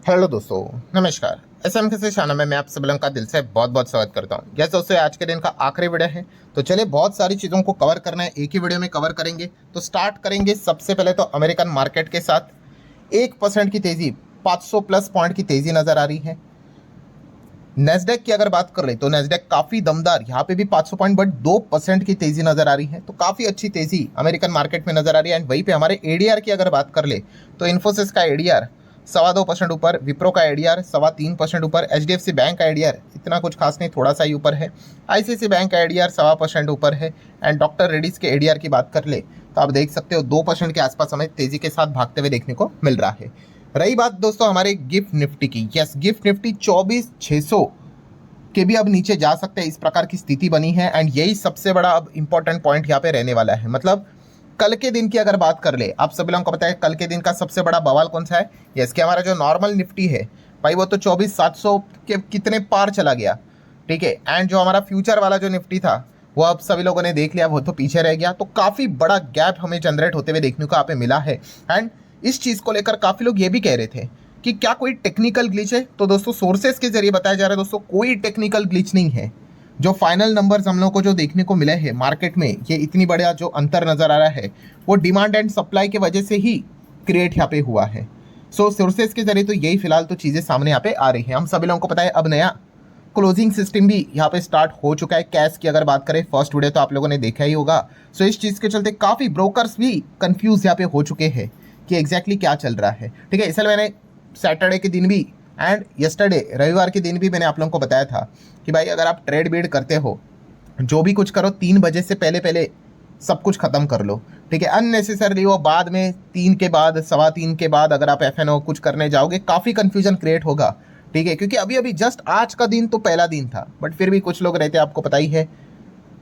Hello दोस्तों, नमस्कार। SM के शाना में मैं आप सब लोगों का दिल से बहुत बहुत स्वागत करता हूं। यस दोस्तों, आज के दिन का आखिरी वीडियो है, तो चलिए बहुत सारी चीज़ों को कवर करना है, एक ही वीडियो में कवर करेंगे। तो स्टार्ट करेंगे सबसे पहले तो अमेरिकन मार्केट के साथ। 1% की तेज़ी, 500 प्लस पॉइंट की तेज़ी नज़र आ रही है। नेस्डेक की अगर बात कर ले तो नेस्डेक काफ़ी दमदार, यहाँ पे भी 500 पॉइंट बट 2% की तेज़ी नज़र आ रही है। तो काफ़ी अच्छी तेज़ी अमेरिकन मार्केट में नज़र आ रही है। एंड वहीं पे हमारे एडीआर की अगर बात कर ले तो इन्फोसिस का एडीआर 2.25% ऊपर, विप्रो का एडीआर 3.25% ऊपर, एचडीएफसी बैंक का एडीआर इतना कुछ खास नहीं, थोड़ा सा ही ऊपर है। आईसीआईसी बैंक का एडीआर 1.25% ऊपर है। एंड डॉक्टर रेड्डीज के एडीआर की बात कर ले तो आप देख सकते हो 2% के आसपास हमें तेज़ी के साथ भागते हुए देखने को मिल रहा है। रही बात दोस्तों हमारे गिफ्ट निफ्टी की, यस गिफ्ट निफ्टी 24,600 के भी अब नीचे जा सकते हैं, इस प्रकार की स्थिति बनी है। एंड यही सबसे बड़ा अब इंपॉर्टेंट पॉइंट यहाँ पे रहने वाला है। मतलब कल के दिन की अगर बात कर ले, आप सभी लोगों को पता है कल के दिन का सबसे बड़ा बवाल कौन सा है। यस कि हमारा जो नॉर्मल निफ्टी है भाई वो तो 24,700 के कितने पार चला गया, ठीक है। एंड जो हमारा फ्यूचर वाला जो निफ्टी था वो अब सभी लोगों ने देख लिया, वो तो पीछे रह गया। तो काफ़ी बड़ा गैप हमें जनरेट होते हुए देखने को यहाँ पे मिला है। एंड इस चीज़ को लेकर काफ़ी लोग ये भी कह रहे थे कि क्या कोई टेक्निकल ग्लिच है। तो दोस्तों सोर्सेस के जरिए बताया जा रहा है दोस्तों कोई टेक्निकल ग्लिच नहीं है। जो फाइनल नंबर्स हम लोग को जो देखने को मिले हैं मार्केट में, ये इतनी बड़ा जो अंतर नज़र आ रहा है वो डिमांड एंड सप्लाई की वजह से ही क्रिएट यहाँ पे हुआ है। सो सोर्सेस के जरिए तो यही फिलहाल तो चीज़ें सामने यहाँ पे आ रही हैं। हम सभी लोगों को पता है अब नया क्लोजिंग सिस्टम भी यहाँ पे स्टार्ट हो चुका है। कैश की अगर बात करें, फर्स्ट वीडियो तो आप लोगों ने देखा ही होगा। सो इस चीज़ के चलते काफ़ी ब्रोकर्स भी कंफ्यूज यहाँ पे हो चुके हैं कि एग्जैक्टली क्या चल रहा है, ठीक है। इसलिए मैंने सैटरडे के दिन भी एंड यस्टरडे रविवार के दिन भी मैंने आप लोगों को बताया था कि भाई अगर आप ट्रेड बीड करते हो, जो भी कुछ करो 3 बजे से पहले पहले सब कुछ खत्म कर लो, ठीक है। अननेसेसरली वो बाद में 3 के बाद 3:15 के बाद अगर आप एफएनओ कुछ करने जाओगे काफ़ी कन्फ्यूजन क्रिएट होगा, ठीक है। क्योंकि अभी अभी जस्ट आज का दिन तो पहला दिन था, बट फिर भी कुछ लोग रहते हैं, आपको पता ही है,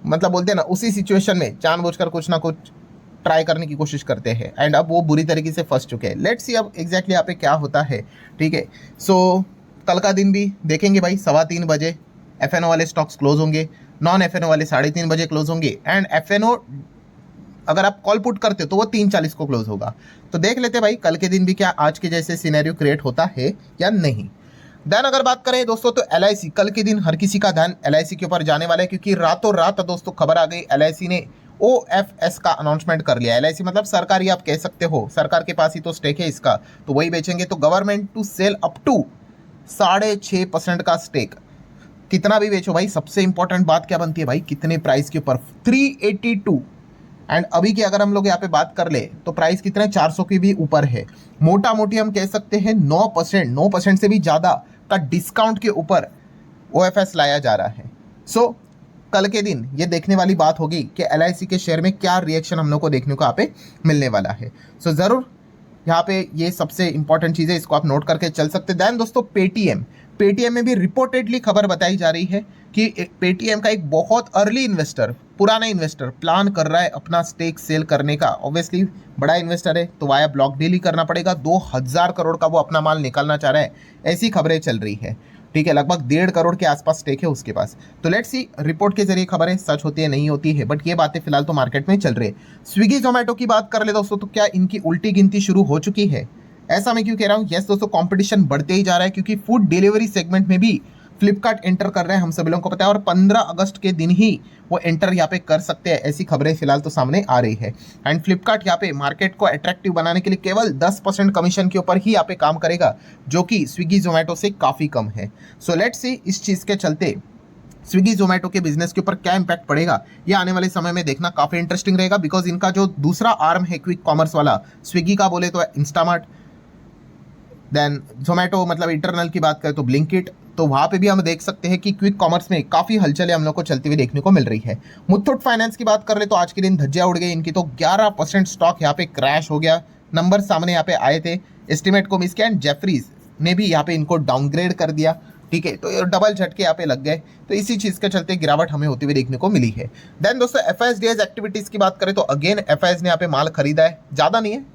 मतलब बोलते हैं ना उसी सिचुएशन में जानबूझकर कुछ ना कुछ ट्राई करने की कोशिश करते हैं। एंड अब वो बुरी तरीके से फंस चुके हैं। लेट्स सी अब एग्जैक्टली यहाँ पे क्या होता है, ठीक है। सो कल का दिन भी देखेंगे भाई, 3:15 बजे एफएनओ वाले स्टॉक्स क्लोज होंगे, नॉन एफएनओ वाले 3:30 बजे क्लोज होंगे। एंड एफएनओ अगर आप कॉल पुट करते हो तो वो 3:40 को क्लोज होगा। तो देख लेते भाई कल के दिन भी क्या आज के जैसे सिनेरियो क्रिएट होता है या नहीं। देन अगर बात करें दोस्तों तो एलआईसी, कल के दिन हर किसी का ध्यान एलआईसी के ऊपर जाने वाला है, क्योंकि रातों रात दोस्तों खबर आ गई एलआईसी ने ओएफएस का अनाउंसमेंट कर लिया। एलआईसी मतलब सरकारी आप कह सकते हो, सरकार के पास ही तो स्टेक है इसका, तो वही बेचेंगे। तो government to sell up to 6.5% का स्टेक, कितना भी बेचो भाई। सबसे इंपॉर्टेंट बात क्या बनती है भाई, कितने प्राइस के ऊपर, 382। एंड अभी की अगर हम लोग यहाँ पे बात कर ले तो प्राइस कितने 400 के भी ऊपर है। मोटा मोटी हम कह सकते हैं 9% से भी ज़्यादा का डिस्काउंट के ऊपर ओएफएस लाया जा रहा है। सो कल के दिन ये देखने वाली बात होगी कि एलआईसी के शेयर में क्या रिएक्शन हम लोग को देखने को यहाँ पे मिलने वाला है। सो ज़रूर यहाँ पे ये सबसे इंपॉर्टेंट चीज़ है, इसको आप नोट करके चल सकते हैं। दैन दोस्तों पेटीएम में भी रिपोर्टेडली खबर बताई जा रही है कि पेटीएम का एक बहुत अर्ली इन्वेस्टर, पुराना इन्वेस्टर प्लान कर रहा है अपना स्टेक सेल करने का। ऑब्वियसली बड़ा इन्वेस्टर है तो वाया ब्लॉक डील ही करना पड़ेगा। 2,000 करोड़ का वो अपना माल निकालना चाह रहा है, ऐसी खबरें चल रही है, ठीक है। लगभग 1.5 करोड़ के आसपास स्टेक है उसके पास। तो लेट्स सी रिपोर्ट के जरिए खबरें सच होती है नहीं होती है, बट ये बातें फिलहाल तो मार्केट में चल रही है। स्विगी जोमेटो की बात कर ले दोस्तों तो क्या इनकी उल्टी गिनती शुरू हो चुकी है। ऐसा मैं क्यों कह रहा हूँ, यस दोस्तों कंपटीशन बढ़ते ही जा रहा है, क्योंकि फूड डिलीवरी सेगमेंट में भी फ्लिपकार्ट एंटर कर रहे हैं, हम सभी लोगों को पता है। और 15 अगस्त के दिन ही वो एंटर यहाँ पे कर सकते हैं, ऐसी खबरें फिलहाल तो सामने आ रही है। एंड फ्लिपकार्ट यहाँ पे मार्केट को अट्रैक्टिव बनाने के लिए केवल 10% कमीशन के ऊपर ही यहाँ पे काम करेगा, जो कि स्विगी जोमेटो से काफ़ी कम है। सो लेट्स सी इस चीज़ के चलते स्विगी जोमेटो के बिजनेस के ऊपर क्या इंपैक्ट पड़ेगा, ये आने वाले समय में देखना काफ़ी इंटरेस्टिंग रहेगा। बिकॉज इनका जो दूसरा आर्म है क्विक कॉमर्स वाला, स्विगी का बोले तो इंस्टामार्ट, देन जोमेटो मतलब इंटरनल की बात करें तो ब्लिंकिट, तो वहाँ पे भी हम देख सकते हैं कि क्विक कॉमर्स में काफ़ी हलचलें हम लोग को चलती हुई देखने को मिल रही है। मुथूट फाइनेंस की बात कर ले तो आज के दिन धज्जियां उड़ गई इनकी, तो 11% स्टॉक यहाँ पे क्रैश हो गया। नंबर सामने यहाँ पे आए थे, एस्टिमेट को मिस किया। एंड जेफरीज ने भी यहाँ पे इनको डाउनग्रेड कर दिया, ठीक है। तो डबल झटके यहाँ पे लग गए, तो इसी चीज़ के चलते गिरावट हमें होती हुई देखने को मिली है। देन दोस्तों एफआईएस एक्टिविटीज़ की बात करें तो अगेन एफआईएस ने यहाँ पे माल खरीदा है, ज़्यादा नहीं है,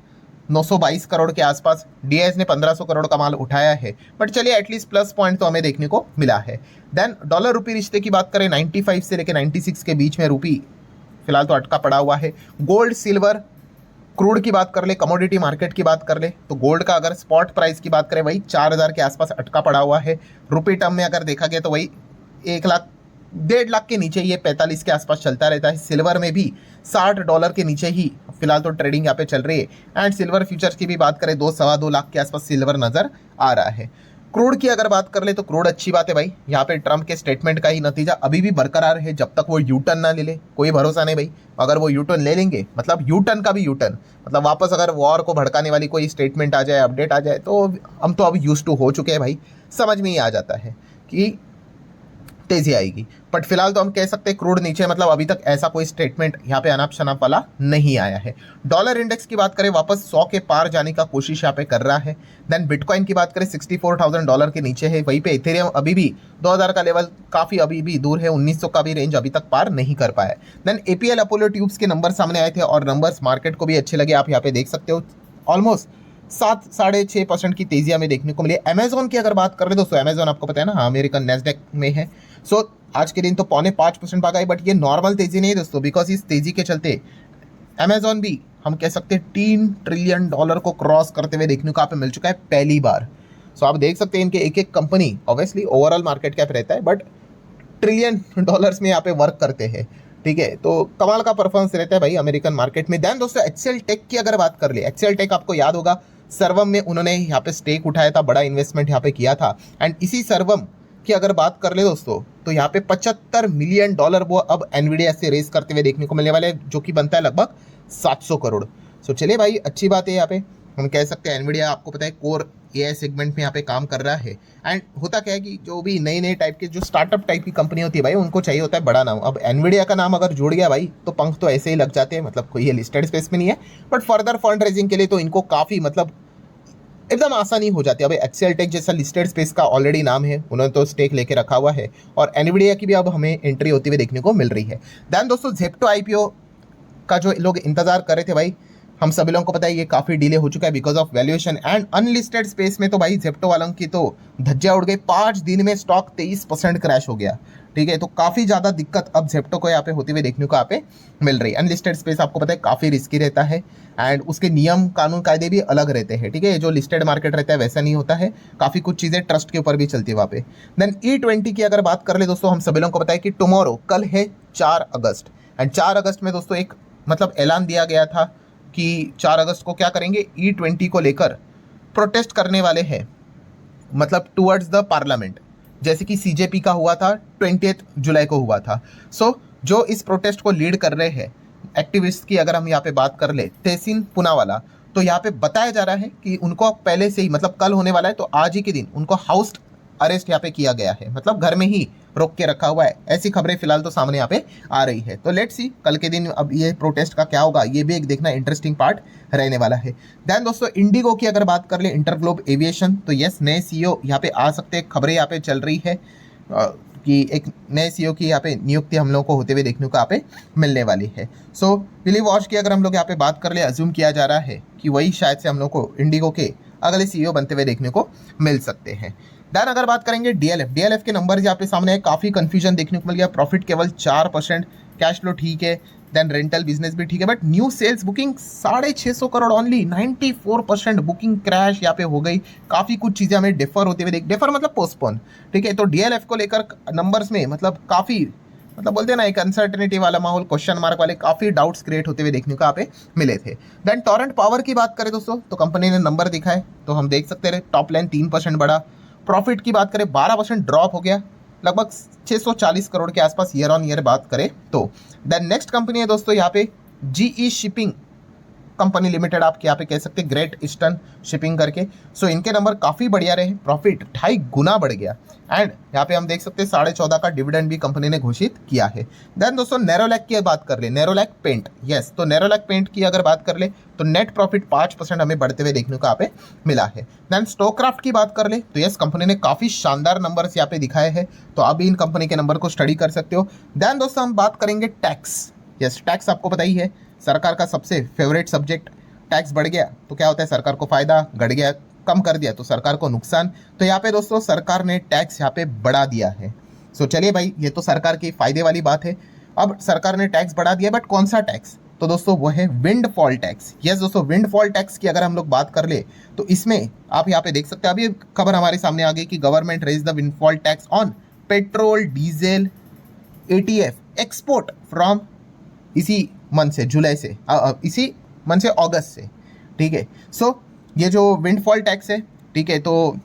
922 करोड़ के आसपास। डीआईएस ने 1500 करोड़ का माल उठाया है, बट चलिए एटलीस्ट प्लस पॉइंट तो हमें देखने को मिला है। देन डॉलर रुपी रिश्ते की बात करें 95 से लेकर 96 के बीच में रुपी फिलहाल तो अटका पड़ा हुआ है। गोल्ड सिल्वर क्रूड की बात कर ले, कमोडिटी मार्केट की बात कर ले, तो गोल्ड का अगर स्पॉट प्राइस की बात करें वही 4,000 के आसपास अटका पड़ा हुआ है। रुपये टर्म में अगर देखा गया तो वही 1 लाख 1.5 लाख के नीचे, ये 45 के आसपास चलता रहता है। सिल्वर में भी $60 के नीचे ही फिलहाल तो ट्रेडिंग यहाँ पे चल रही है। एंड सिल्वर फ्यूचर्स की भी बात करें 2-2.25 लाख के आसपास सिल्वर नजर आ रहा है। क्रूड की अगर बात कर ले तो क्रूड अच्छी बात है भाई, यहाँ पे ट्रम्प के स्टेटमेंट का ही नतीजा अभी भी बरकरार है। जब तक वो यू टर्न ना ले ले कोई भरोसा नहीं भाई। अगर वो यू टर्न ले लेंगे, मतलब यू टर्न का भी यू टर्न, मतलब वापस अगर वॉर को भड़काने वाली कोई स्टेटमेंट आ जाए, अपडेट आ जाए, तो हम तो अब यूज टू हो चुके हैं भाई, समझ में ही आ जाता है कि तेजी आएगी। बट फिलहाल तो हम कह सकते हैं क्रूड नीचे, मतलब अभी तक ऐसा कोई स्टेटमेंट यहाँ पे अनाप शनाप वाला नहीं आया है। डॉलर इंडेक्स की बात करें वापस 100 के पार जाने का कोशिश यहाँ पे कर रहा है। देन बिटकॉइन की बात करें $64,000 के नीचे है। वहीं पे इथेरियम अभी भी 2000 का लेवल काफ़ी अभी भी दूर है, 1900 का भी रेंज अभी तक पार नहीं कर पाया। देन एपीएल अपोलो ट्यूब्स के नंबर सामने आए थे और नंबर्स मार्केट को भी अच्छे लगे। आप यहाँ पे देख सकते हो ऑलमोस्ट 7-6.5% की तेजी हमें देखने को मिली। अमेजोन की अगर बात करें दोस्तों, अमेजोन आपको पता है ना, अमेरिकन नेस्डेक में है। सो आज के दिन तो 4.25% भागा है, बट ये नॉर्मल तेजी नहीं है दोस्तों, बिकॉज इस तेजी के चलते अमेजोन भी हम कह सकते हैं $3 ट्रिलियन को क्रॉस करते हुए देखने को यहाँ पे मिल चुका है पहली बार। सो आप देख सकते हैं इनके एक एक company, obviously overall market cap रहता है बट $ट्रिलियन में यहाँ पे वर्क करते हैं। ठीक है, तो कमाल का परफॉर्मेंस रहता है भाई अमेरिकन मार्केट में। देन दोस्तों एचसीएल टेक की अगर बात कर ले, एचसीएल टेक आपको याद होगा सर्वम में उन्होंने यहाँ पे स्टेक उठाया था, बड़ा इन्वेस्टमेंट यहाँ पे किया था। एंड इसी सर्वम की अगर बात कर ले दोस्तों, तो यहाँ पे $75 मिलियन वो अब एनवीडिया से रेस करते हुए देखने को मिलने वाले हैं, जो कि बनता है लगभग 700 करोड़। सो चलिए भाई, अच्छी बात है। यहाँ पे हम कह सकते हैं एनवीडिया आपको पता है कोर एआई सेगमेंट में यहाँ पे काम कर रहा है। एंड होता क्या है कि जो भी नई नई टाइप के जो स्टार्टअप टाइप की कंपनी होती है भाई, उनको चाहिए होता है बड़ा नाम। अब एनवीडिया का नाम अगर जुड़ गया भाई तो पंख तो ऐसे ही लग जाते हैं, मतलब कोई ये लिस्टेड स्पेस में नहीं है बट फर्दर फंड रेजिंग के लिए तो इनको काफ़ी मतलब एकदम आसानी हो जाती है। अब एक्सेल टेक जैसा लिस्टेड स्पेस का ऑलरेडी नाम है, उन्होंने तो स्टेक लेके रखा हुआ है और एनवीडिया की भी अब हमें एंट्री होती हुई देखने को मिल रही है। देन दोस्तों जेप्टो आईपीओ का जो लोग इंतजार कर रहे थे भाई, हम सभी लोगों को पता है ये काफ़ी डिले हो चुका है because of valuation. And unlisted space में तो भाई जेप्टो वालों की तो धज्जियां उड़ गई। 5 दिन में स्टॉक 23% क्रैश हो गया। ठीक है, तो काफ़ी ज़्यादा दिक्कत अब जेप्टो को यहाँ पे होती हुई देखने को यहाँ पे मिल रही है। अनलिस्टेड स्पेस आपको पता है काफ़ी रिस्की रहता है एंड उसके नियम कानून कायदे भी अलग रहते हैं। ठीक है, जो लिस्टेड मार्केट रहता है वैसा नहीं होता है, काफ़ी कुछ चीज़ें ट्रस्ट के ऊपर भी चलती है वहाँ पे। देन E20 की अगर बात कर ले दोस्तों, हम सभी लोगों को पता है कि टुमारो कल है 4 अगस्त। एंड 4 अगस्त में दोस्तों एक मतलब ऐलान दिया गया था कि 4 अगस्त को क्या करेंगे, E20 को लेकर प्रोटेस्ट करने वाले हैं, मतलब टुवर्ड्स द पार्लियामेंट, जैसे कि सीजेपी का हुआ था 20 जुलाई को हुआ था। सो जो इस प्रोटेस्ट को लीड कर रहे हैं एक्टिविस्ट की अगर हम यहाँ पे बात कर ले, तेहसीन पूनावाला, तो यहाँ पे बताया जा रहा है कि उनको पहले से ही मतलब कल होने वाला है तो आज ही के दिन उनको हाउस अरेस्ट यहाँ पे किया गया है, मतलब घर में ही रोक के रखा हुआ है। ऐसी खबरें फिलहाल तो सामने यहाँ पे आ रही है। तो लेट्स सी कल के दिन अब ये प्रोटेस्ट का क्या होगा, ये भी एक देखना इंटरेस्टिंग पार्ट रहने वाला है। देन दोस्तों इंडिगो की अगर बात कर ले, इंटरग्लोब एविएशन, तो यस नए सीईओ यहाँ पे आ सकते हैं, खबरें यहाँ पे चल रही है कि एक नए सीईओ की यहाँ पे नियुक्ति हम लोगों को होते हुए देखने को यहाँ पे मिलने वाली है। सो विली वॉश की अगर हम लोग यहाँ पे बात कर ले, अज्यूम किया जा रहा है कि वही शायद से हम लोग को इंडिगो के अगले सीईओ बनते हुए देखने को मिल सकते हैं। देन अगर बात करेंगे डीएलएफ के नंबर यहाँ पे सामने है, काफ़ी कंफ्यूजन देखने को मिल गया। प्रॉफिट केवल 4%, कैश फ्लो ठीक है, देन रेंटल बिजनेस भी ठीक है, but new sales booking 650 crore only, 94% booking crash यहाँ पे हो गई। काफ़ी कुछ चीज़ें हमें डिफर होते हुए डिफर मतलब पोस्टपोन। ठीक है, तो डीएलएफ को लेकर नंबर्स में मतलब काफ़ी मतलब बोलते हैं ना एक अनसर्टेनिटी वाला माहौल, क्वेश्चन मार्क वाले काफ़ी डाउट्स क्रिएट होते हुए देखने को यहाँ पे मिले थे। देन टोरेंट पावर की बात करें दोस्तों, तो कंपनी ने नंबर दिखाए तो हम देख सकते हैं टॉप लाइन 3% बढ़ा। प्रॉफिट की बात करें 12% ड्रॉप हो गया, लगभग 640 करोड़ के आसपास ईयर ऑन ईयर बात करें तो। देन नेक्स्ट कंपनी है दोस्तों यहाँ पे जीई शिपिंग कंपनी लिमिटेड, आप यहाँ पे कह सकते हैं ग्रेट ईस्टर्न शिपिंग करके। सो इनके नंबर काफ़ी बढ़िया रहे, प्रॉफिट 2.5 गुना बढ़ गया। एंड यहाँ पे हम देख सकते हैं 14.5 का डिविडेंड भी कंपनी ने घोषित किया है। देन दोस्तों नेरोलैक की बात कर ले, नेरोलैक पेंट, यस, तो नेरोलैक पेंट की अगर बात कर ले तो नेट प्रॉफिट 5% हमें बढ़ते हुए देखने को यहाँ पे मिला है। देन स्टोक्राफ्ट की बात कर ले तो यस कंपनी ने काफ़ी शानदार नंबर्स यहाँ पे दिखाए हैं, तो आप भी इन कंपनी के नंबर को स्टडी कर सकते हो। देन दोस्तों हम बात करेंगे टैक्स, यस टैक्स आपको पता ही है सरकार का सबसे फेवरेट सब्जेक्ट। टैक्स बढ़ गया तो क्या होता है, सरकार को फायदा, घट गया कम कर दिया तो सरकार को नुकसान। तो यहाँ पे दोस्तों सरकार ने टैक्स यहाँ पे बढ़ा दिया है। सो चलिए भाई, ये तो सरकार की फायदे वाली बात है। अब सरकार ने टैक्स बढ़ा दिया, बट कौन सा टैक्स, तो दोस्तों वो है विंडफॉल टैक्स। यस दोस्तों, विंडफॉल टैक्स की अगर हम लोग बात कर ले तो इसमें आप यहाँ पे देख सकते हैं, अभी खबर हमारे सामने आ गई कि government raise the windfall tax on petrol diesel ATF export from इसी मंथ से, जुलाई से, इसी मंथ से अगस्त से। ठीक है, सो ये जो विंडफॉल टैक्स है, ठीक है, तो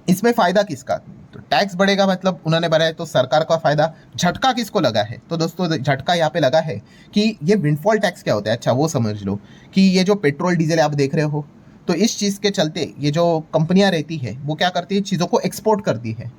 इसमें फ़ायदा किसका? तो टैक्स बढ़ेगा मतलब उन्होंने बढ़ाया तो सरकार का फ़ायदा। झटका किसको लगा है? तो दोस्तों झटका यहाँ पे लगा है कि ये विंडफॉल टैक्स क्या होता है, अच्छा वो समझ लो कि ये जो पेट्रोल डीजल आप देख रहे हो, तो इस चीज़ के चलते ये जो कंपनियाँ रहती है वो क्या करती है, चीज़ों को एक्सपोर्ट करती है।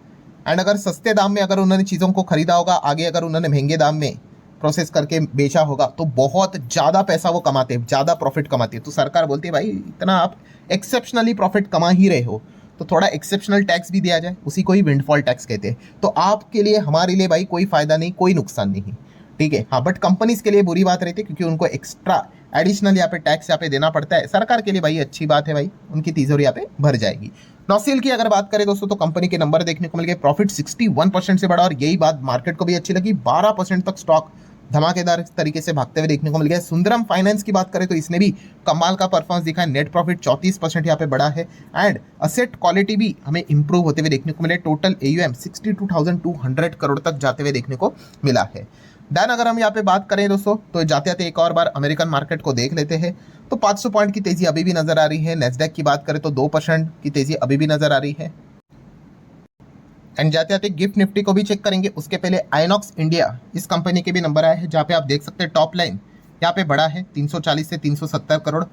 एंड अगर सस्ते दाम में अगर उन्होंने चीज़ों को खरीदा होगा, आगे अगर उन्होंने महंगे दाम में प्रोसेस करके बेचा होगा तो बहुत ज़्यादा पैसा वो कमाते हैं, ज़्यादा प्रॉफिट कमाते हैं। तो सरकार बोलती है भाई इतना आप एक्सेप्शनली प्रॉफिट कमा ही रहे हो तो थोड़ा एक्सेप्शनल टैक्स भी दिया जाए, उसी को ही विंडफॉल टैक्स कहते हैं। तो आपके लिए हमारे लिए भाई कोई फ़ायदा नहीं, कोई नुकसान नहीं, ठीक है। हाँ, बट कंपनीज़ के लिए बुरी बात रहती है क्योंकि उनको एक्स्ट्रा एडिशनल यहाँ पे टैक्स यहाँ पे देना पड़ता है। सरकार के लिए भाई अच्छी बात है, भाई उनकी तिजोरी यहाँ पे भर जाएगी। नौसील की अगर बात करें दोस्तों तो कंपनी के नंबर देखने को मिल गए, प्रॉफिट 61% से बढ़ा और यही बात मार्केट को भी अच्छी लगी, 12% तक स्टॉक धमाकेदार तरीके से भागते हुए देखने को मिल गया। सुंदरम फाइनेंस की बात करें तो इसने भी कमाल का परफॉर्मेंस दिखा है, नेट प्रॉफिट 34% यहाँ पे बढ़ा है एंड असेट क्वालिटी भी हमें इंप्रूव होते हुए देखने को मिले। टोटल AUM 62,200 करोड़ तक जाते हुए देखने को मिला है। देन अगर हम यहाँ पे बात करें दोस्तों तो जाते जाते एक और बार अमेरिकन मार्केट को देख लेते हैं, तो 500 पॉइंट की तेजी अभी भी नजर आ रही है। नेस्डैक की बात करें तो 2% की तेजी अभी भी नजर आ रही है। एंड जाते जाते गिफ्ट निफ्टी को भी चेक करेंगे, उसके पहले आइनॉक्स इंडिया इस कंपनी के भी नंबर आए हैं, जहाँ पे आप देख सकते हैं टॉप लाइन यहाँ पे बढ़ा है 340 से 370 करोड़।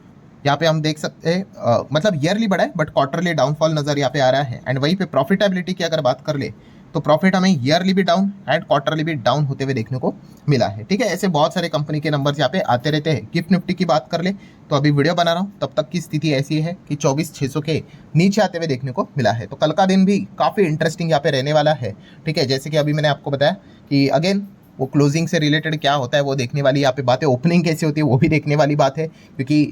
यहाँ पे हम देख सकते हैं मतलब ईयरली बढ़ा है बट क्वार्टरली डाउनफॉल नजर यहाँ पे आ रहा है। एंड वहीं पे प्रॉफिटेबिलिटी की अगर बात कर ले तो प्रॉफिट हमें ईयरली भी डाउन एंड क्वार्टरली भी डाउन होते हुए देखने को मिला है। ठीक है, ऐसे बहुत सारे कंपनी के नंबर्स यहाँ पे आते रहते हैं। गिफ्ट निफ्टी की बात कर ले तो अभी वीडियो बना रहा हूँ, तब तक की स्थिति ऐसी है कि 24,600 के नीचे आते हुए देखने को मिला है। तो कल का दिन भी काफ़ी इंटरेस्टिंग यहाँ पे रहने वाला है। ठीक है, जैसे कि अभी मैंने आपको बताया कि अगेन वो क्लोजिंग से रिलेटेड क्या होता है वो देखने वाली यहाँ पे बात है, ओपनिंग कैसी होती है वो भी देखने वाली बात है, क्योंकि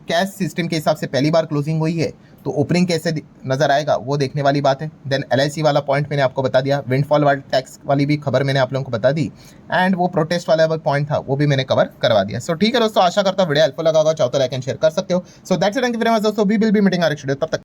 कैश सिस्टम के हिसाब से पहली बार क्लोजिंग हुई है तो ओपनिंग कैसे नजर आएगा वो देखने वाली बात है। देन LIC वाला पॉइंट मैंने आपको बता दिया, विंडफॉल वाला टैक्स वाली भी खबर मैंने आप लोगों को बता दी एंड वो प्रोटेस्ट वाला पॉइंट था वो भी मैंने कवर करवा दिया। सो ठीक है दोस्तों, आशा करता हूँ वीडियो हेल्पफुल लगा होगा, चाहो तो लाइक एंड शेयर कर सकते हो। So that's it, thank you very much दोस्तों, we will be meeting our next video, तब तक